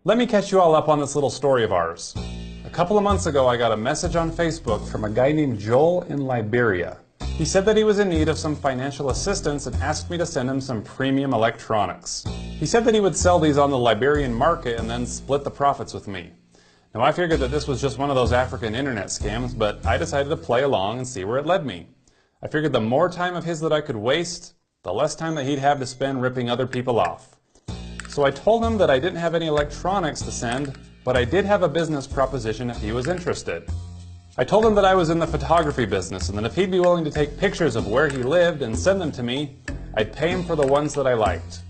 Let me catch you all up on this little story of ours. A couple of months ago, I got a message on Facebook from a guy named Joel in Liberia. He said that he was in need of some financial assistance and asked me to send him some premium electronics. He said that he would sell these on the Liberian market and then split the profits with me. Now, I figured that this was just one of those African internet scams, but I decided to play along and see where it led me. I figured the more time of his that I could waste, the less time that he'd have to spend ripping other people off. So I told him that I didn't have any electronics to send, but I did have a business proposition if he was interested. I told him that I was in the photography business and that if he'd be willing to take pictures of where he lived and send them to me, I'd pay him for the ones that I liked.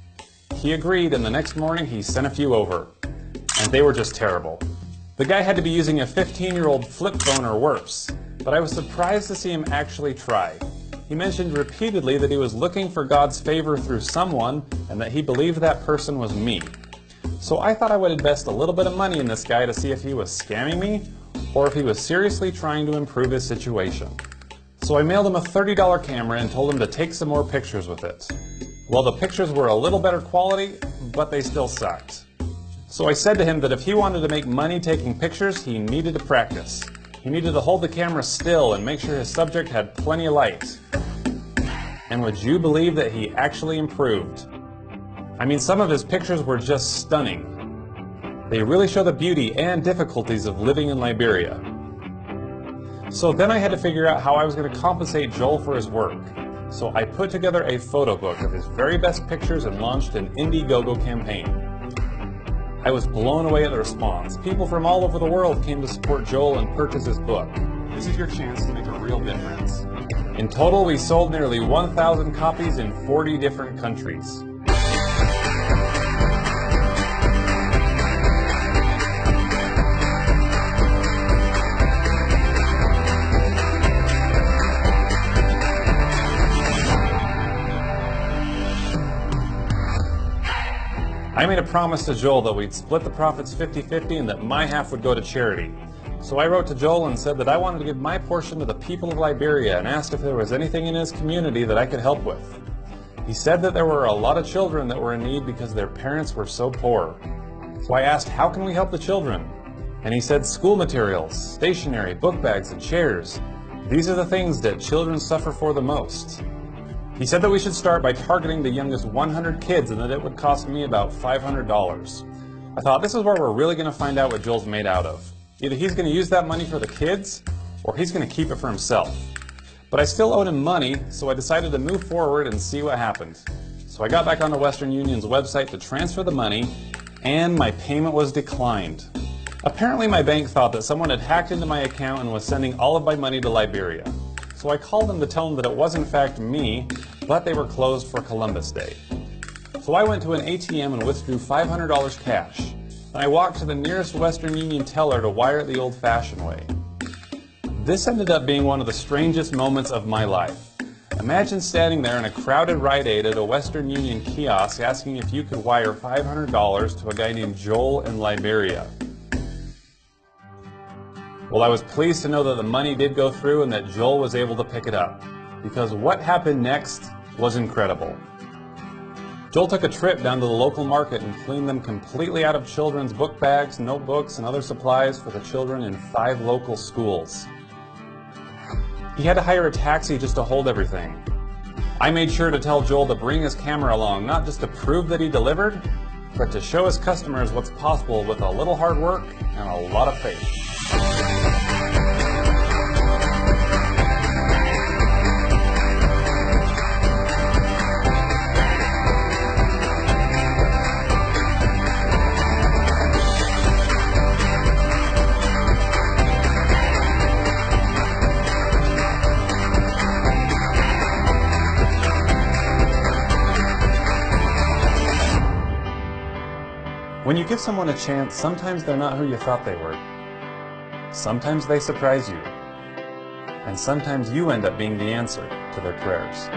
He agreed, and the next morning he sent a few over. And they were just terrible. The guy had to be using a 15-year-old flip phone or worse, but I was surprised to see him actually try. He mentioned repeatedly that he was looking for God's favor through someone and that he believed that person was me. So I thought I would invest a little bit of money in this guy to see if he was scamming me or if he was seriously trying to improve his situation. So I mailed him a $30 camera and told him to take some more pictures with it. Well, the pictures were a little better quality, but they still sucked. So I said to him that if he wanted to make money taking pictures, he needed to practice. He needed to hold the camera still and make sure his subject had plenty of light. And would you believe that he actually improved? I mean, some of his pictures were just stunning. They really show the beauty and difficulties of living in Liberia. So then I had to figure out how I was going to compensate Joel for his work. So I put together a photo book of his very best pictures and launched an Indiegogo campaign. I was blown away at the response. People from all over the world came to support Joel and purchase his book. This is your chance to make a real difference. In total, we sold nearly 1,000 copies in 40 different countries. I made a promise to Joel that we'd split the profits 50-50 and that my half would go to charity. So I wrote to Joel and said that I wanted to give my portion to the people of Liberia and asked if there was anything in his community that I could help with. He said that there were a lot of children that were in need because their parents were so poor. So I asked, how can we help the children? And he said school materials, stationery, book bags, and chairs. These are the things that children suffer for the most. He said that we should start by targeting the youngest 100 kids and that it would cost me about $500. I thought, this is where we're really going to find out what Joel's made out of. Either he's going to use that money for the kids, or he's going to keep it for himself. But I still owed him money, so I decided to move forward and see what happened. So I got back onto Western Union's website to transfer the money, and my payment was declined. Apparently my bank thought that someone had hacked into my account and was sending all of my money to Liberia. So I called them to tell them that it was in fact me, but they were closed for Columbus Day. So I went to an ATM and withdrew $500 cash. Then I walked to the nearest Western Union teller to wire it the old-fashioned way. This ended up being one of the strangest moments of my life. Imagine standing there in a crowded Rite Aid at a Western Union kiosk asking if you could wire $500 to a guy named Joel in Liberia. Well, I was pleased to know that the money did go through and that Joel was able to pick it up, because what happened next was incredible. Joel took a trip down to the local market and cleaned them completely out of children's book bags, notebooks, and other supplies for the children in 5 local schools. He had to hire a taxi just to hold everything. I made sure to tell Joel to bring his camera along, not just to prove that he delivered, but to show his customers what's possible with a little hard work and a lot of faith. When you give someone a chance, sometimes they're not who you thought they were. Sometimes they surprise you. And sometimes you end up being the answer to their prayers.